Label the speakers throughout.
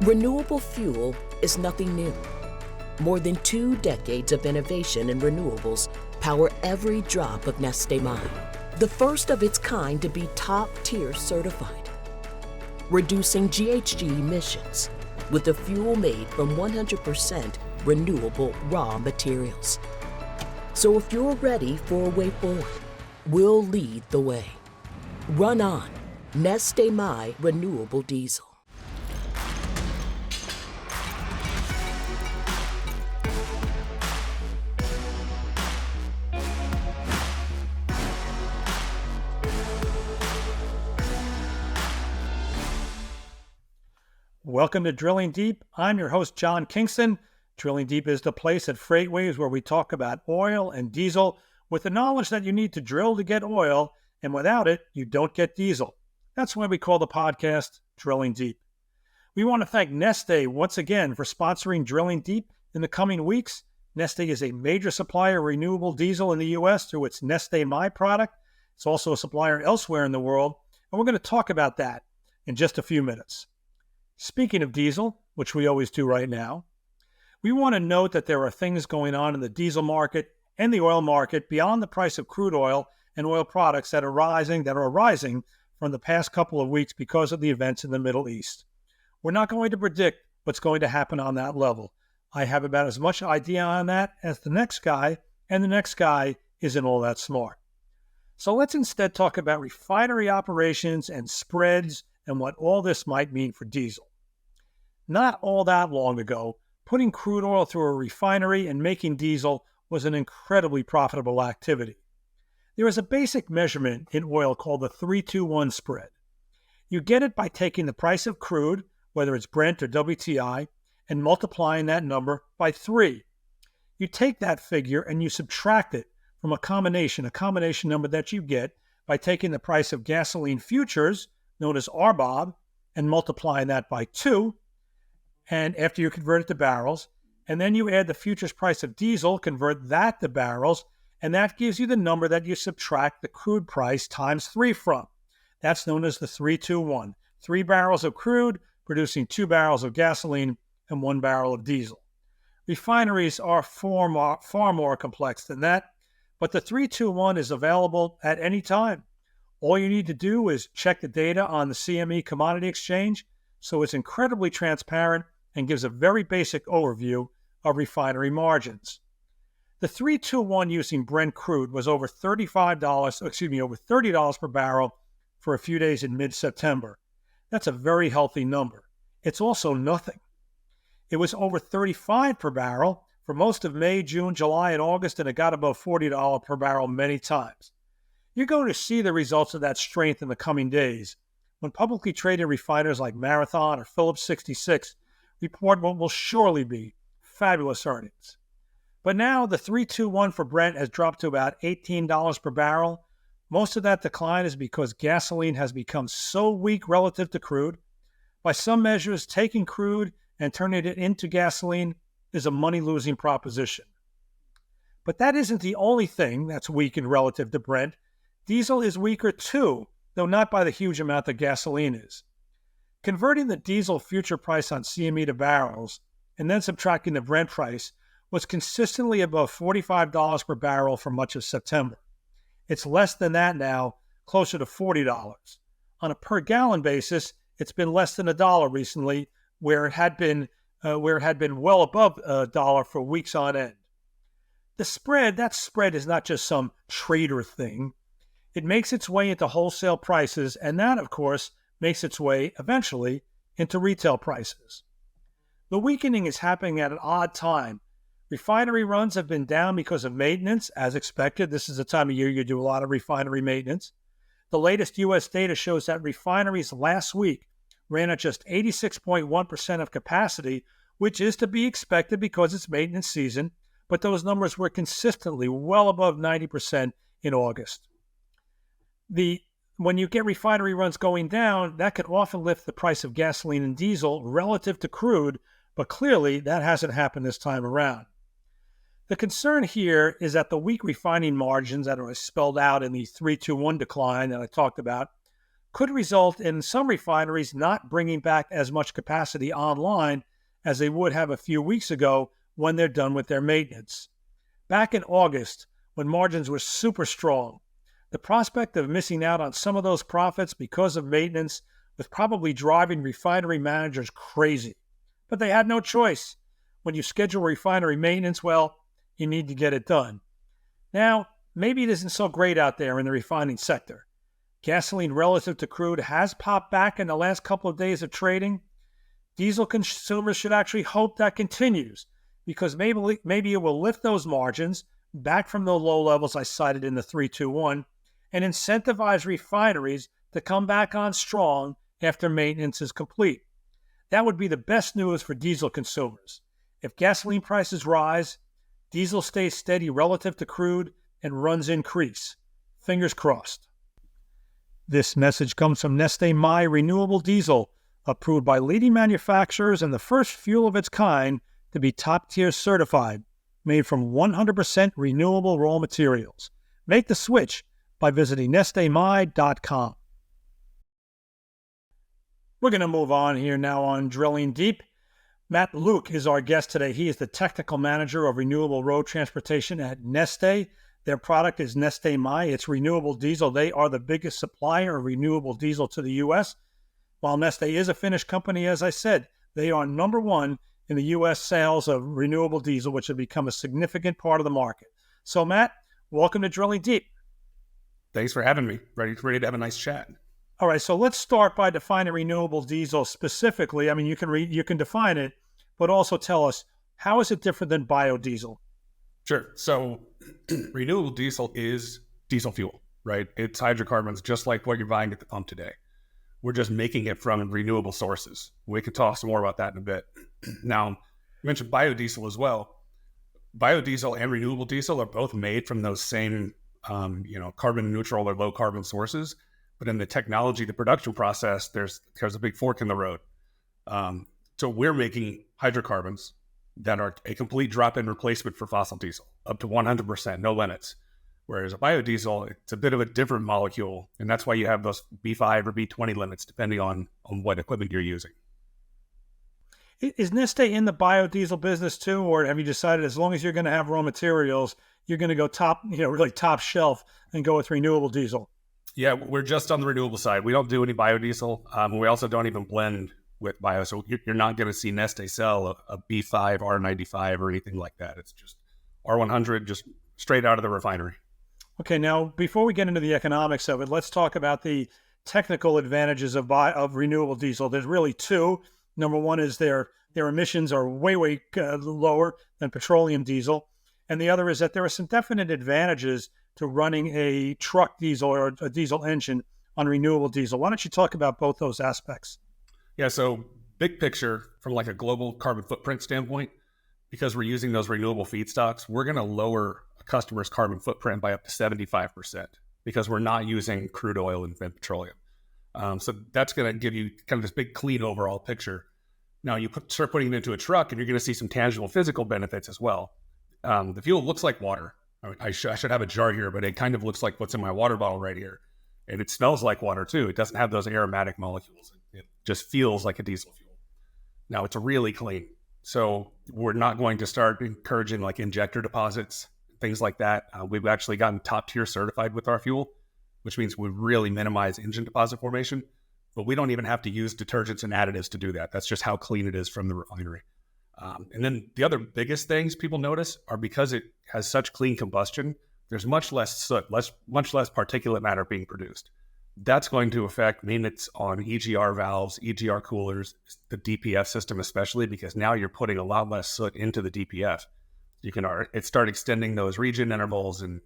Speaker 1: Renewable fuel is nothing new. More than 2 decades of innovation in renewables power every drop of Neste MY, the first of its kind to be top-tier certified, reducing GHG emissions with a fuel made from 100% renewable raw materials. So if you're ready for a way forward, we'll lead the way. Run on Neste MY Renewable Diesel.
Speaker 2: Welcome to Drilling Deep. I'm your host, John Kingston. Drilling Deep is the place at FreightWaves where we talk about oil and diesel with the knowledge that you need to drill to get oil, and without it, you don't get diesel. That's why we call the podcast Drilling Deep. We want to thank Neste once again for sponsoring Drilling Deep in the coming weeks. Neste is a major supplier of renewable diesel in the U.S. through its Neste MY product. It's also a supplier elsewhere in the world, and we're going to talk about that in just a few minutes. Speaking of diesel, which we always do right now, we want to note that there are things going on in the diesel market and the oil market beyond the price of crude oil and oil products that are rising from the past couple of weeks because of the events in the Middle East. We're not going to predict what's going to happen on that level. I have about as much idea on that as the next guy, and the next guy isn't all that smart. So let's instead talk about refinery operations and spreads and what all this might mean for diesel. Not all that long ago, putting crude oil through a refinery and making diesel was an incredibly profitable activity. There is a basic measurement in oil called the 3-2-1 spread. You get it by taking the price of crude, whether it's Brent or WTI, and multiplying that number by 3. You take that figure and you subtract it from a combination number that you get by taking the price of gasoline futures, known as RBOB, and multiplying that by 2. And after you convert it to barrels, and then you add the futures price of diesel, convert that to barrels, and that gives you the number that you subtract the crude price times 3 from. That's known as the 3-2-1. 3 barrels of crude producing 2 barrels of gasoline and 1 barrel of diesel. Refineries are far more complex than that, but the 3-2-1 is available at any time. All you need to do is check the data on the CME Commodity Exchange, so it's incredibly transparent and gives a very basic overview of refinery margins. The 3-2-1 using Brent crude was over $30 per barrel for a few days in mid-September. That's a very healthy number. It's also nothing. It was over $35 per barrel for most of May, June, July, and August, and it got above $40 per barrel many times. You're going to see the results of that strength in the coming days when publicly traded refiners like Marathon or Phillips 66 report what will surely be fabulous earnings. But now the 3-2-1 for Brent has dropped to about $18 per barrel. Most of that decline is because gasoline has become so weak relative to crude. By some measures, taking crude and turning it into gasoline is a money-losing proposition. But that isn't the only thing that's weakened relative to Brent. Diesel is weaker too, though not by the huge amount that gasoline is. Converting the diesel future price on CME to barrels and then subtracting the Brent price was consistently above $45 per barrel for much of September. It's less than that now, closer to $40. On a per gallon basis, it's been less than $1 recently, where it had been well above $1 for weeks on end. That spread is not just some trader thing. It makes its way into wholesale prices, and that, of course, makes its way, eventually, into retail prices. The weakening is happening at an odd time. Refinery runs have been down because of maintenance, as expected. This is the time of year you do a lot of refinery maintenance. The latest U.S. data shows that refineries last week ran at just 86.1% of capacity, which is to be expected because it's maintenance season, but those numbers were consistently well above 90% in August. When you get refinery runs going down, that could often lift the price of gasoline and diesel relative to crude, but clearly that hasn't happened this time around. The concern here is that the weak refining margins that are spelled out in the 3-2-1 decline that I talked about could result in some refineries not bringing back as much capacity online as they would have a few weeks ago when they're done with their maintenance. Back in August, when margins were super strong, the prospect of missing out on some of those profits because of maintenance was probably driving refinery managers crazy. But they had no choice. When you schedule refinery maintenance, well, you need to get it done. Now, maybe it isn't so great out there in the refining sector. Gasoline relative to crude has popped back in the last couple of days of trading. Diesel consumers should actually hope that continues, because maybe it will lift those margins back from the low levels I cited in the 321 and incentivize refineries to come back on strong after maintenance is complete. That would be the best news for diesel consumers. If gasoline prices rise, diesel stays steady relative to crude, and runs increase. Fingers crossed. This message comes from Neste MY Renewable Diesel, approved by leading manufacturers and the first fuel of its kind to be top-tier certified, made from 100% renewable raw materials. Make the switch by visiting nestemy.com. We're going to move on here now on Drilling Deep. Matt Lueck is our guest today. He is the technical manager of renewable road transportation at Neste. Their product is Neste MY. It's renewable diesel. They are the biggest supplier of renewable diesel to the U.S. While Neste is a Finnish company, as I said, they are number one in the U.S. sales of renewable diesel, which have become a significant part of the market. So, Matt, welcome to Drilling Deep.
Speaker 3: Thanks for having me. Ready to have a nice chat.
Speaker 2: All right, so let's start by defining renewable diesel specifically. I mean, you can define it, but also tell us, how is it different than biodiesel?
Speaker 3: Sure. So renewable diesel is diesel fuel, right? It's hydrocarbons just like what you're buying at the pump today. We're just making it from renewable sources. We can talk some more about that in a bit. Now, you mentioned biodiesel as well. Biodiesel and renewable diesel are both made from those same, carbon neutral or low carbon sources. But in the technology, the production process, there's a big fork in the road. So we're making hydrocarbons that are a complete drop-in replacement for fossil diesel, up to 100%, no limits. Whereas a biodiesel, it's a bit of a different molecule, and that's why you have those B5 or B20 limits, depending on what equipment you're using.
Speaker 2: Is Neste in the biodiesel business too, or have you decided as long as you're going to have raw materials, you're going to go really top shelf and go with renewable diesel?
Speaker 3: Yeah, we're just on the renewable side. We don't do any biodiesel. We also don't even blend with bio. So you're not going to see Neste sell a B5, R95 or anything like that. It's just R100, just straight out of the refinery. Okay,
Speaker 2: now before we get into the economics of it, let's talk about the technical advantages of renewable diesel. There's really two. Number one is their emissions are way lower than petroleum diesel. And the other is that there are some definite advantages to running a truck diesel or a diesel engine on renewable diesel. Why don't you talk about both those aspects?
Speaker 3: Yeah, so big picture from like a global carbon footprint standpoint, because we're using those renewable feedstocks, we're going to lower a customer's carbon footprint by up to 75% because we're not using crude oil and petroleum. So that's going to give you kind of this big clean overall picture. Now you start putting it into a truck and you're going to see some tangible physical benefits as well. The fuel looks like water. I should have a jar here, but it kind of looks like what's in my water bottle right here. And it smells like water too. It doesn't have those aromatic molecules. It just feels like a diesel fuel. Now it's really clean. So we're not going to start encouraging like injector deposits, things like that. We've actually gotten top tier certified with our fuel, which means we really minimize engine deposit formation, but we don't even have to use detergents and additives to do that. That's just how clean it is from the refinery. And then the other biggest things people notice are because it has such clean combustion, there's much less soot, much less particulate matter being produced. That's going to affect maintenance on EGR valves, EGR coolers, the DPF system especially, because now you're putting a lot less soot into the DPF. It start extending those regen intervals and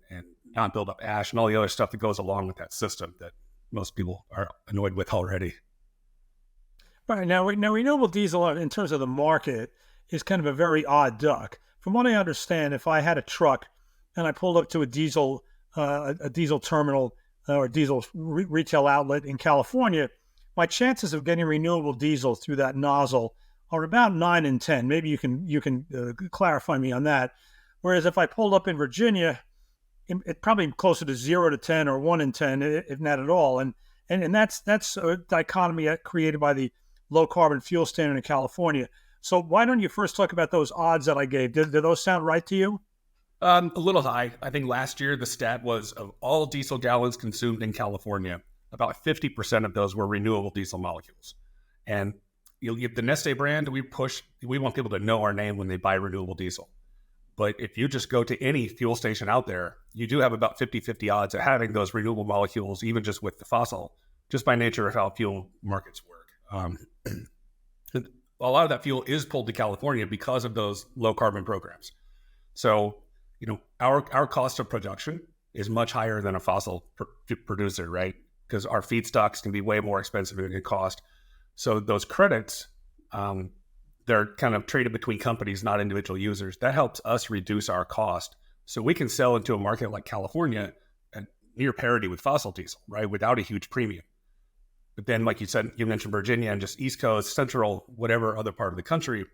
Speaker 3: not build up ash and all the other stuff that goes along with that system that most people are annoyed with already.
Speaker 2: Right, now renewable diesel in terms of the market is kind of a very odd duck. From what I understand, if I had a truck and I pulled up to a diesel terminal or diesel retail outlet in California, my chances of getting renewable diesel through that nozzle are about 9 in 10. Maybe you can clarify me on that. Whereas if I pulled up in Virginia, it's probably closer to 0 to 10 or 1 in 10, if not at all. And And that's a dichotomy created by the low carbon fuel standard in California. So why don't you first talk about those odds that I gave? Did those sound right to you?
Speaker 3: A little high. I think last year the stat was of all diesel gallons consumed in California, about 50% of those were renewable diesel molecules. And you'll get the Neste brand, we want people to know our name when they buy renewable diesel. But if you just go to any fuel station out there, you do have about 50-50 odds of having those renewable molecules, even just with the fossil, just by nature of how fuel markets work. A lot of that fuel is pulled to California because of those low carbon programs. So, our cost of production is much higher than a fossil producer, right? Because our feedstocks can be way more expensive than it cost. So those credits, they're kind of traded between companies, not individual users. That helps us reduce our cost. So we can sell into a market like California at near parity with fossil diesel, right? Without a huge premium. But then, like you said, you mentioned Virginia and just East Coast, Central, whatever other part of the country,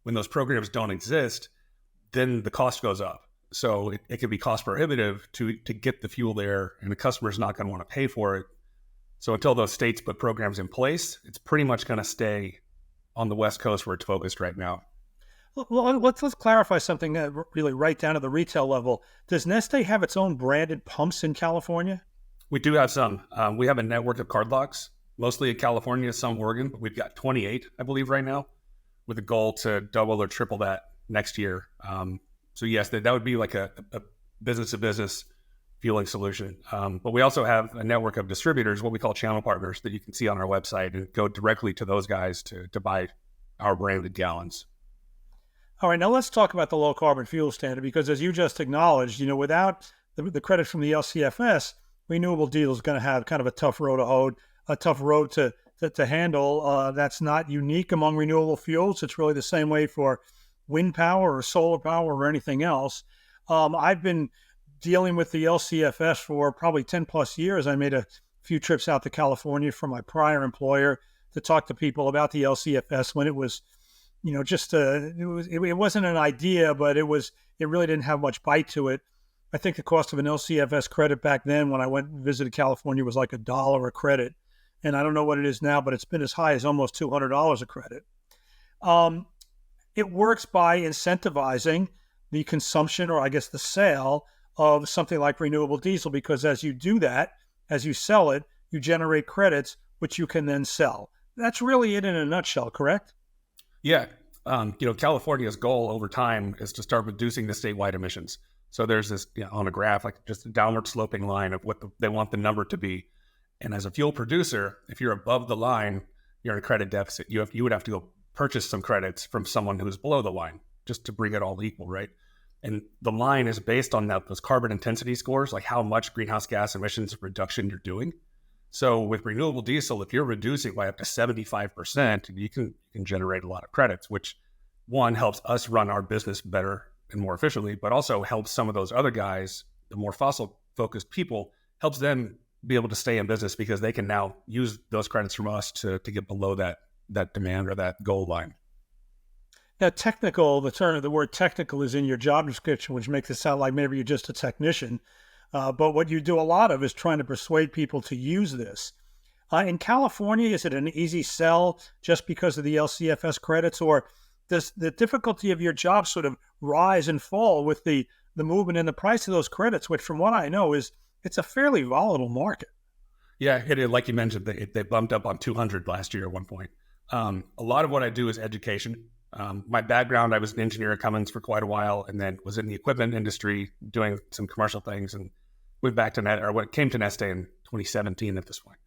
Speaker 3: when those programs don't exist, then the cost goes up. So it can be cost prohibitive to get the fuel there, and the customer's not going to want to pay for it. So until those states put programs in place, it's pretty much going to stay on the West Coast where it's focused right now.
Speaker 2: Well, let's clarify something that really right down to the retail level. Does Neste have its own branded pumps in California?
Speaker 3: We do have some. We have a network of card locks, mostly in California, some Oregon, but we've got 28, I believe, right now, with a goal to double or triple that next year. So yes, that would be like a business-to-business fueling solution. But we also have a network of distributors, what we call channel partners, that you can see on our website and go directly to those guys to buy our branded gallons.
Speaker 2: All right, now let's talk about the low carbon fuel standard, because as you just acknowledged, without the credit from the LCFS, renewable diesel is going to have kind of a tough road to hoe, a tough road to handle. That's not unique among renewable fuels. It's really the same way for wind power or solar power or anything else. I've been dealing with the LCFS for probably 10 plus years. I made a few trips out to California for my prior employer to talk to people about the LCFS when it was, it wasn't an idea, but it really didn't have much bite to it. I think the cost of an LCFS credit back then when I went and visited California was like $1 a credit. And I don't know what it is now, but it's been as high as almost $200 a credit. It works by incentivizing the consumption, or I guess the sale, of something like renewable diesel, because as you do that, as you sell it, you generate credits, which you can then sell. That's really it in a nutshell, correct?
Speaker 3: Yeah. California's goal over time is to start reducing the statewide emissions. So there's this, on a graph, like just a downward sloping line of what they want the number to be. And as a fuel producer, if you're above the line, you're in a credit deficit. You would have to go purchase some credits from someone who's below the line just to bring it all equal, right? And the line is based on those carbon intensity scores, like how much greenhouse gas emissions reduction you're doing. So with renewable diesel, if you're reducing by up to 75%, you can generate a lot of credits, which one helps us run our business better and more efficiently, but also helps some of those other guys, the more fossil focused people, helps them be able to stay in business because they can now use those credits from us to get below that demand or that goal line.
Speaker 2: Now, the word technical is in your job description, which makes it sound like maybe you're just a technician. But what you do a lot of is trying to persuade people to use this. In California, is it an easy sell just because of the LCFS credits, or does the difficulty of your job sort of rise and fall with the movement in the price of those credits, which from what I know it's a fairly volatile market?
Speaker 3: Yeah, it is. Like you mentioned, they bumped up on 200 last year at one point. A lot of what I do is education. My background, I was an engineer at Cummins for quite a while, and then was in the equipment industry doing some commercial things, and went back to came to Neste in 2017 at this point.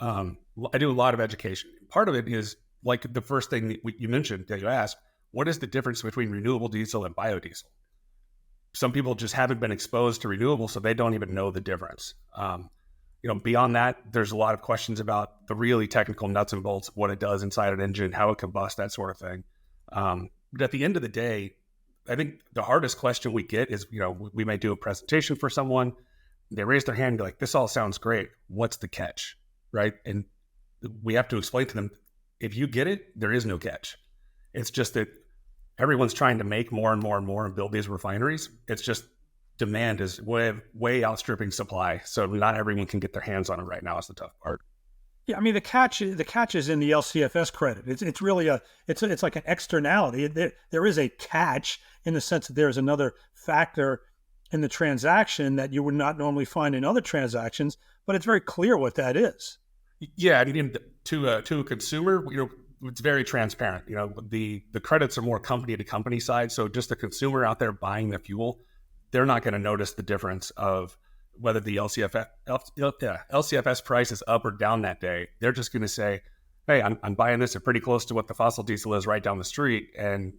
Speaker 3: I do a lot of education. Part of it is like the first thing that you mentioned that you asked, what is the difference between renewable diesel and biodiesel? Some people just haven't been exposed to renewable, so they don't even know the difference. Beyond that, there's a lot of questions about the really technical nuts and bolts of what it does inside an engine, how it combusts, that sort of thing. But at the end of the day, I think the hardest question we get is, we may do a presentation for someone, they raise their hand and be like, this all sounds great. What's the catch? Right? And we have to explain to them, if you get it, there is no catch. It's just that everyone's trying to make more and more and more and build these refineries. It's just demand is way outstripping supply. So not everyone can get their hands on it right now. Is the tough part.
Speaker 2: Yeah, I mean the catch is in the LCFS credit. It's really it's like an externality. There is a catch in the sense that there is another factor in the transaction that you would not normally find in other transactions, but it's very clear what that is.
Speaker 3: Yeah, and to a consumer, it's very transparent. The credits are more company to company side, so just the consumer out there buying the fuel, they're not going to notice the difference of whether the LCFS price is up or down that day. They're just going to say, hey, I'm buying this at pretty close to what the fossil diesel is right down the street, and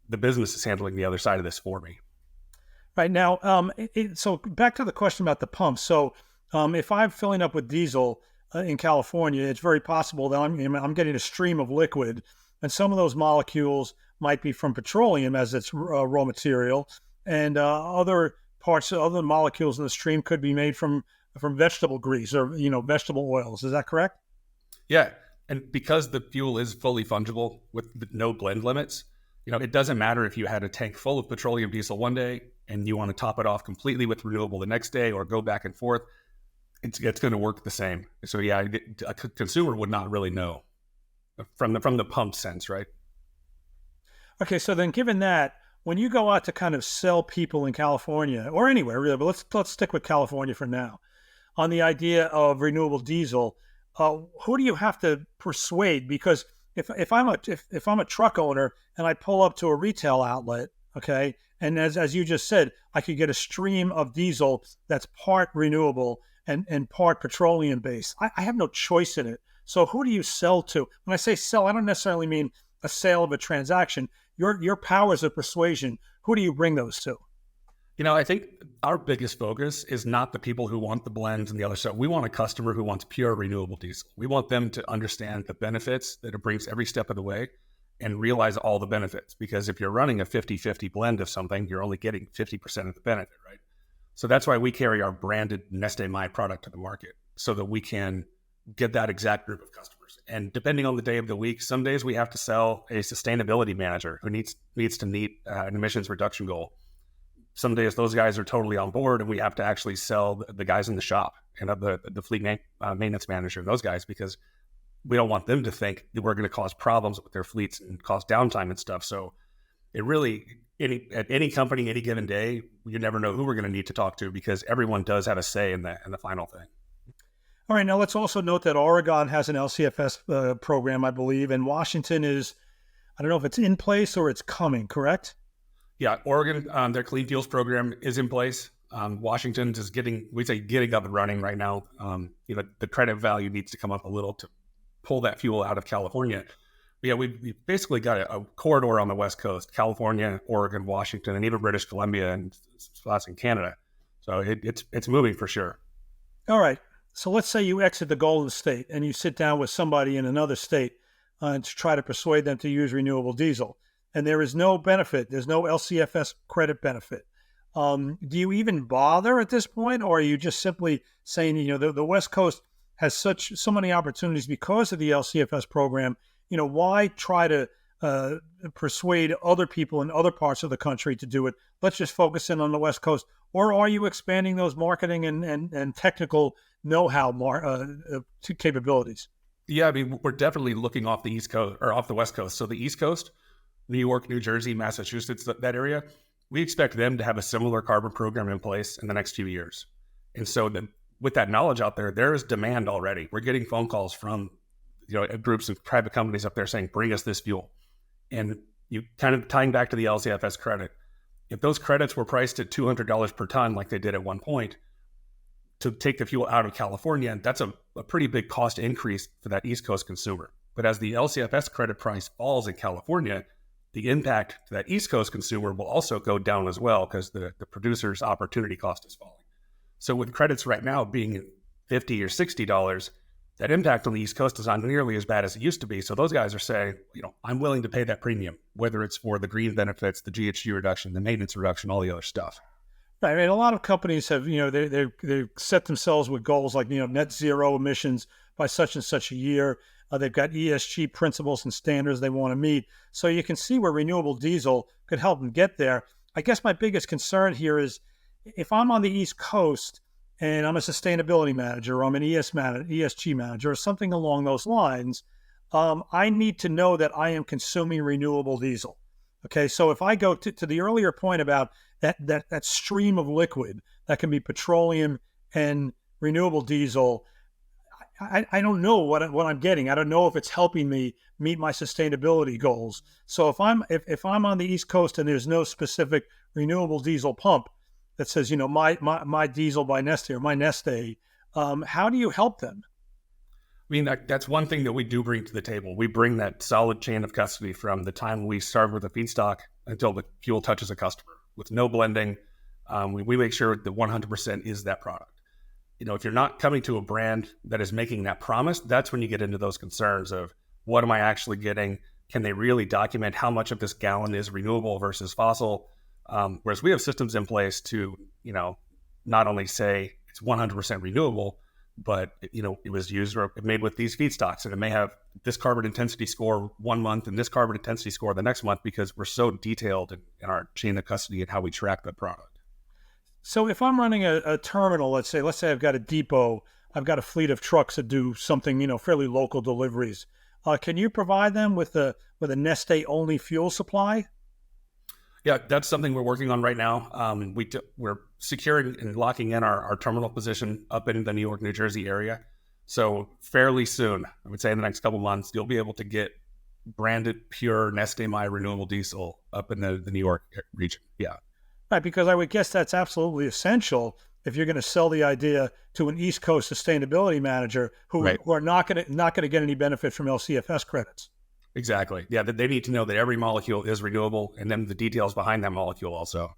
Speaker 3: the business is handling the other side of this for me.
Speaker 2: Right now, so back to the question about the pumps. So if I'm filling up with diesel in California, it's very possible that I'm getting a stream of liquid, and some of those molecules might be from petroleum as its raw material, and other molecules in the stream could be made from vegetable grease or vegetable oils. Is that correct?
Speaker 3: Yeah, and because the fuel is fully fungible with no blend limits, it doesn't matter if you had a tank full of petroleum diesel one day and you want to top it off completely with renewable the next day or go back and forth. It's going to work the same. So yeah, a consumer would not really know from the pump sense, right?
Speaker 2: Okay, so then given that, when you go out to kind of sell people in California or anywhere really, but let's stick with California for now, on the idea of renewable diesel, who do you have to persuade? Because if I'm a truck owner and I pull up to a retail outlet, okay, and as you just said, I could get a stream of diesel that's part renewable and part petroleum based. I have no choice in it. So who do you sell to? When I say sell, I don't necessarily mean a sale of a transaction. Your powers of persuasion, who do you bring those to?
Speaker 3: I think our biggest focus is not the people who want the blends and the other stuff. We want a customer who wants pure renewable diesel. We want them to understand the benefits that it brings every step of the way and realize all the benefits. Because if you're running a 50-50 blend of something, you're only getting 50% of the benefit, right? So that's why we carry our branded Neste MY product to the market, so that we can get that exact group of customers. And depending on the day of the week, some days we have to sell a sustainability manager who needs to meet an emissions reduction goal. Some days those guys are totally on board, and we have to actually sell the guys in the shop and the fleet maintenance manager and those guys, because we don't want them to think that we're going to cause problems with their fleets and cause downtime and stuff. So it really, at any company, any given day, you never know who we're going to need to talk to, because everyone does have a say in the final thing.
Speaker 2: All right. Now let's also note that Oregon has an LCFS program, I believe, and Washington is, I don't know if it's in place or it's coming, correct?
Speaker 3: Yeah, Oregon, their clean fuels program is in place. Washington is getting up and running right now. The credit value needs to come up a little to pull that fuel out of California. But yeah, we basically got a corridor on the West Coast: California, Oregon, Washington, and even British Columbia and spots in Canada. So it's moving for sure.
Speaker 2: All right. So let's say you exit the Golden State and you sit down with somebody in another state to try to persuade them to use renewable diesel. And there is no benefit. There's no LCFS credit benefit. Do you even bother at this point, or are you just simply saying, the West Coast has so many opportunities because of the LCFS program? Why try to persuade other people in other parts of the country to do it? Let's just focus in on the West Coast. Or are you expanding those marketing and technical know-how capabilities?
Speaker 3: Yeah, I mean, we're definitely looking off the East Coast or off the West Coast. So the East Coast, New York, New Jersey, Massachusetts, that area, we expect them to have a similar carbon program in place in the next few years. And so with that knowledge out there is demand already. We're getting phone calls from groups of private companies up there saying, bring us this fuel. And you kind of tying back to the LCFS credit, if those credits were priced at $200 per ton like they did at one point, to take the fuel out of California, that's a pretty big cost increase for that East Coast consumer. But as the LCFS credit price falls in California, the impact to that East Coast consumer will also go down as well, because the producer's opportunity cost is falling. So with credits right now being $50 or $60, that impact on the East Coast is not nearly as bad as it used to be. So those guys are saying, I'm willing to pay that premium, whether it's for the green benefits, the GHG reduction, the maintenance reduction, all the other stuff.
Speaker 2: Right. I mean, a lot of companies have, they set themselves with goals like, net zero emissions by such and such a year. They've got ESG principles and standards they want to meet. So you can see where renewable diesel could help them get there. I guess my biggest concern here is if I'm on the East Coast and I'm a sustainability manager, or I'm an ESG manager, or something along those lines, I need to know that I am consuming renewable diesel. Okay, so if I go to the earlier point about that stream of liquid that can be petroleum and renewable diesel, I don't know what I'm getting. I don't know if it's helping me meet my sustainability goals. So if I'm on the East Coast and there's no specific renewable diesel pump that says, my diesel by Neste or my Neste, how do you help them?
Speaker 3: I mean, that's one thing that we do bring to the table. We bring that solid chain of custody from the time we start with a feedstock until the fuel touches a customer with no blending. We make sure that 100% is that product. If you're not coming to a brand that is making that promise, that's when you get into those concerns of what am I actually getting? Can they really document how much of this gallon is renewable versus fossil? Whereas we have systems in place to, not only say it's 100% renewable, but it was used or made with these feedstocks, and it may have this carbon intensity score one month and this carbon intensity score the next month, because we're so detailed in our chain of custody and how we track the product.
Speaker 2: So if I'm running a terminal, let's say I've got a depot, I've got a fleet of trucks that do something, fairly local deliveries. Can you provide them with a Neste only fuel supply?
Speaker 3: Yeah, that's something we're working on right now. We're securing and locking in our terminal position up in the New York, New Jersey area. So fairly soon, I would say in the next couple months, you'll be able to get branded pure Neste MY renewable diesel up in the New York region. Yeah.
Speaker 2: Right, because I would guess that's absolutely essential if you're going to sell the idea to an East Coast sustainability manager who are not going to get any benefit from LCFS credits.
Speaker 3: Exactly. Yeah, they need to know that every molecule is renewable, and then the details behind that molecule also.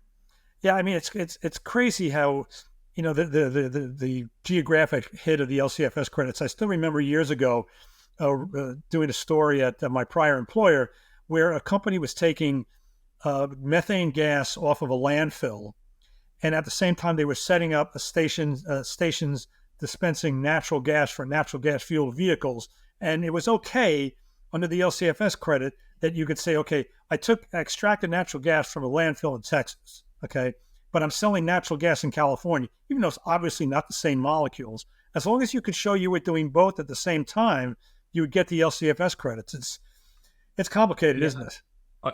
Speaker 2: Yeah, I mean it's crazy how the geographic hit of the LCFS credits. I still remember years ago doing a story at my prior employer where a company was taking methane gas off of a landfill, and at the same time they were setting up stations dispensing natural gas for natural gas fueled vehicles. And it was okay under the LCFS credit that you could say, okay, I extracted natural gas from a landfill in Texas, okay, but I'm selling natural gas in California, even though it's obviously not the same molecules. As long as you could show you were doing both at the same time, you would get the LCFS credits. It's complicated, isn't it?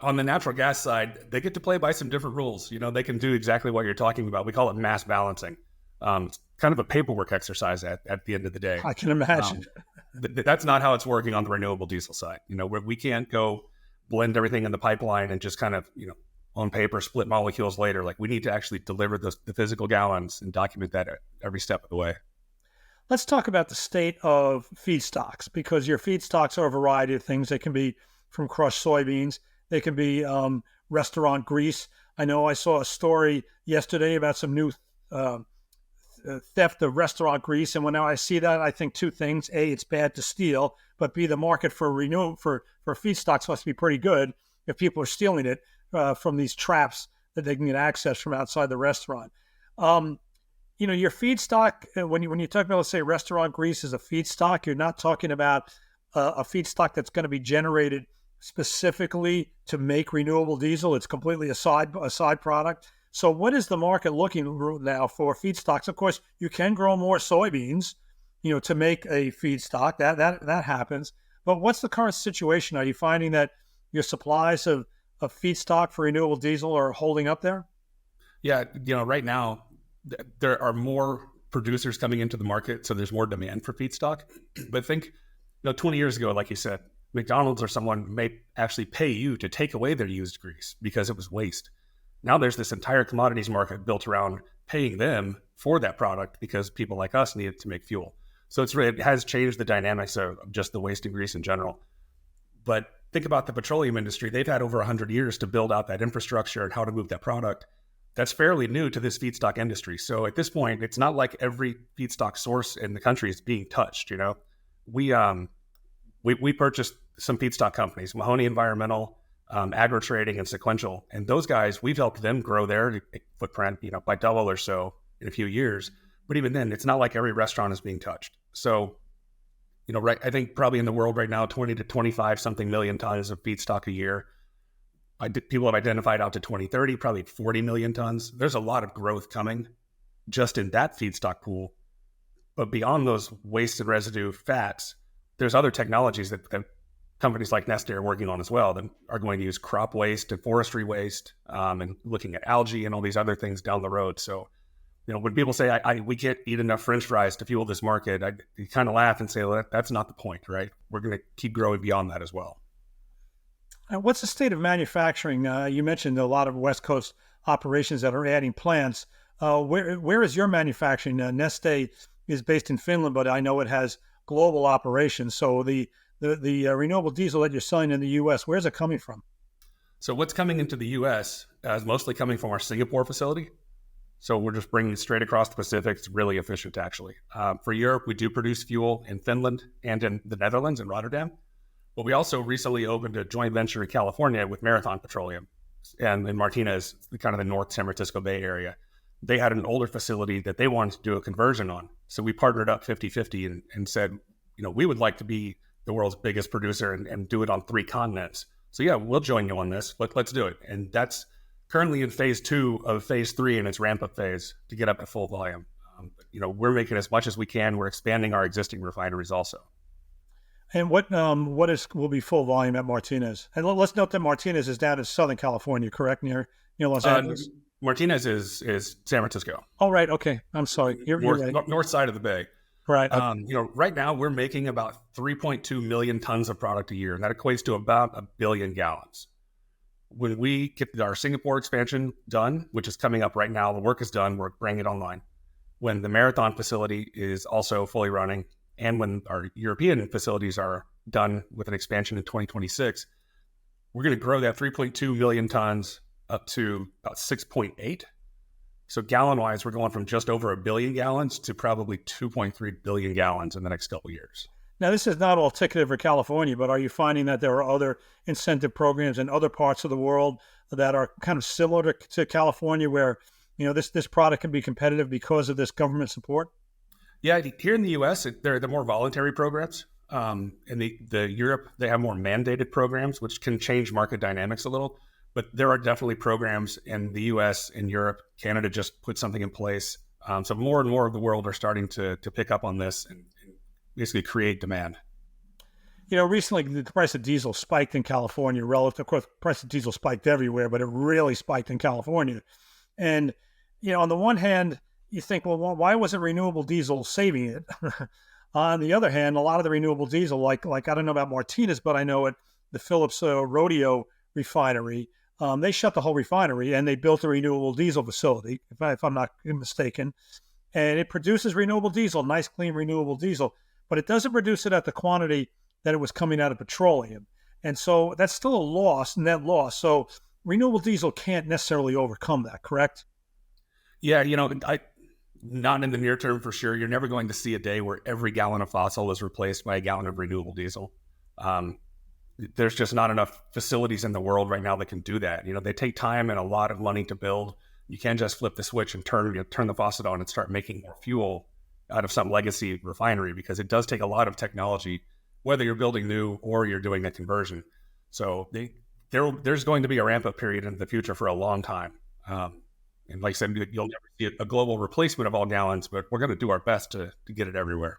Speaker 3: On the natural gas side, they get to play by some different rules. They can do exactly what you're talking about. We call it mass balancing. It's kind of a paperwork exercise at the end of the day.
Speaker 2: I can imagine.
Speaker 3: That's not how it's working on the renewable diesel side. Where we can't go blend everything in the pipeline and just kind of, on paper, split molecules later. Like, we need to actually deliver the physical gallons and document that every step of the way.
Speaker 2: Let's talk about the state of feedstocks, because your feedstocks are a variety of things. They can be from crushed soybeans. They can be restaurant grease. I know I saw a story yesterday about some new theft of restaurant grease. And when now I see that, I think two things. A, it's bad to steal, but B, the market for feedstocks must be pretty good if people are stealing it from these traps that they can get access from outside the restaurant. Your feedstock, when you talk about, let's say, restaurant grease as a feedstock, you're not talking about a feedstock that's going to be generated specifically to make renewable diesel. It's completely a side product. So what is the market looking now for feedstocks? Of course, you can grow more soybeans, to make a feedstock. That happens. But what's the current situation? Are you finding that your supplies of feedstock for renewable diesel are holding up there?
Speaker 3: Yeah, right now there are more producers coming into the market, so there's more demand for feedstock. But think, 20 years ago, like you said, McDonald's or someone may actually pay you to take away their used grease because it was waste. Now there's this entire commodities market built around paying them for that product because people like us need it to make fuel. So it has changed the dynamics of just the waste of grease in general. But think about the petroleum industry. They've had over 100 years to build out that infrastructure and how to move that product. That's fairly new to this feedstock industry. So at this point, it's not like every feedstock source in the country is being touched. We purchased some feedstock companies, Mahoney Environmental, Agro Trading, and Sequential. And those guys, we've helped them grow their footprint, by double or so in a few years. But even then, it's not like every restaurant is being touched. So, I think probably in the world right now, 20 to 25 something million tons of feedstock a year. People have identified out to 2030, probably 40 million tons. There's a lot of growth coming. just in that feedstock pool. But beyond those waste and residue fats, there's other technologies that companies like Neste are working on as well that are going to use crop waste and forestry waste, and looking at algae and all these other things down the road. So, when people say we can't eat enough French fries to fuel this market, you kind of laugh and say, well, that's not the point, right? We're going to keep growing beyond that as well.
Speaker 2: What's the state of manufacturing? You mentioned a lot of West Coast operations that are adding plants. Where is your manufacturing? Neste is based in Finland, but I know it has global operations. So the renewable diesel that you're selling in the U.S., where's it coming from?
Speaker 3: So what's coming into the U.S. Is mostly coming from our Singapore facility. So we're just bringing it straight across the Pacific. It's really efficient, actually. For Europe, we do produce fuel in Finland and in the Netherlands, in Rotterdam. But we also recently opened a joint venture in California with Marathon Petroleum and in Martinez, kind of the North San Francisco Bay Area. They had an older facility that they wanted to do a conversion on. So we partnered up 50-50 and said, we would like to be the world's biggest producer and do it on 3 continents. So yeah, we'll join you on this. Let's do it. And that's currently in phase 2 of phase 3 in its ramp-up phase to get up to full volume. We're making as much as we can. We're expanding our existing refineries also.
Speaker 2: And what will be full volume at Martinez? And let's note that Martinez is down in Southern California, correct, near Los Angeles?
Speaker 3: Martinez is San Francisco.
Speaker 2: Oh, right. Okay. I'm sorry. You're right.
Speaker 3: North side of the bay.
Speaker 2: Right.
Speaker 3: Right now we're making about 3.2 million tons of product a year, and that equates to about 1 billion gallons. When we get our Singapore expansion done, which is coming up right now, the work is done, we're bringing it online. When the Marathon facility is also fully running, and when our European facilities are done with an expansion in 2026, we're going to grow that 3.2 million tons up to about 6.8. So gallon-wise, we're going from just over 1 billion gallons to probably 2.3 billion gallons in the next couple of years.
Speaker 2: Now, this is not all ticketed for California, but are you finding that there are other incentive programs in other parts of the world that are kind of similar to California where, this product can be competitive because of this government support?
Speaker 3: Yeah, here in the U.S., they're more voluntary programs. In the Europe, they have more mandated programs, which can change market dynamics a little. But there are definitely programs in the U.S., in Europe. Canada just put something in place. So more and more of the world are starting to pick up on this and basically create demand.
Speaker 2: Recently the price of diesel spiked in California relative. Of course, the price of diesel spiked everywhere, but it really spiked in California. And, on the one hand, you think, well, why wasn't renewable diesel saving it? On the other hand, a lot of the renewable diesel, like I don't know about Martinez, but I know at the Phillips Rodeo refinery, they shut the whole refinery and they built a renewable diesel facility, if I'm not mistaken. And it produces renewable diesel, nice, clean, renewable diesel, but it doesn't produce it at the quantity that it was coming out of petroleum. And so that's still a net loss. So renewable diesel can't necessarily overcome that, correct?
Speaker 3: Yeah, not in the near term for sure. You're never going to see a day where every gallon of fossil is replaced by a gallon of renewable diesel. There's just not enough facilities in the world right now that can do that. They take time and a lot of money to build. You can't just flip the switch and turn the faucet on and start making more fuel out of some legacy refinery, because it does take a lot of technology, whether you're building new or you're doing a conversion. So there's going to be a ramp-up period in the future for a long time. And like I said, you'll never see a global replacement of all gallons, but we're going to do our best to get it everywhere.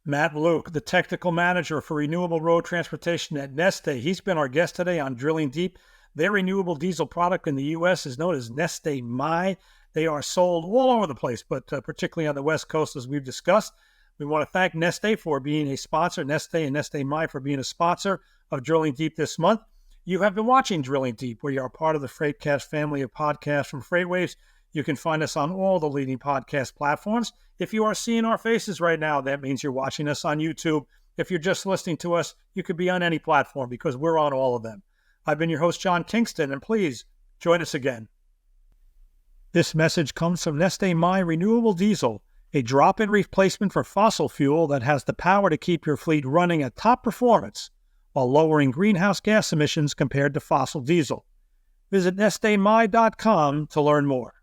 Speaker 2: Matt Lueck, the technical manager for renewable road transportation at Neste. He's been our guest today on Drilling Deep. Their renewable diesel product in the U.S. is known as Neste MY. They are sold all over the place, but particularly on the West Coast, as we've discussed. We want to thank Neste for being a sponsor, Neste and Neste MY for being a sponsor of Drilling Deep this month. You have been watching Drilling Deep, where you are part of the Freightcast family of podcasts from FreightWaves. You can find us on all the leading podcast platforms. If you are seeing our faces right now, that means you're watching us on YouTube. If you're just listening to us, you could be on any platform because we're on all of them. I've been your host, John Kingston, and please join us again. This message comes from Neste MY Renewable Diesel, a drop-in replacement for fossil fuel that has the power to keep your fleet running at top performance while lowering greenhouse gas emissions compared to fossil diesel. Visit NesteMY.com to learn more.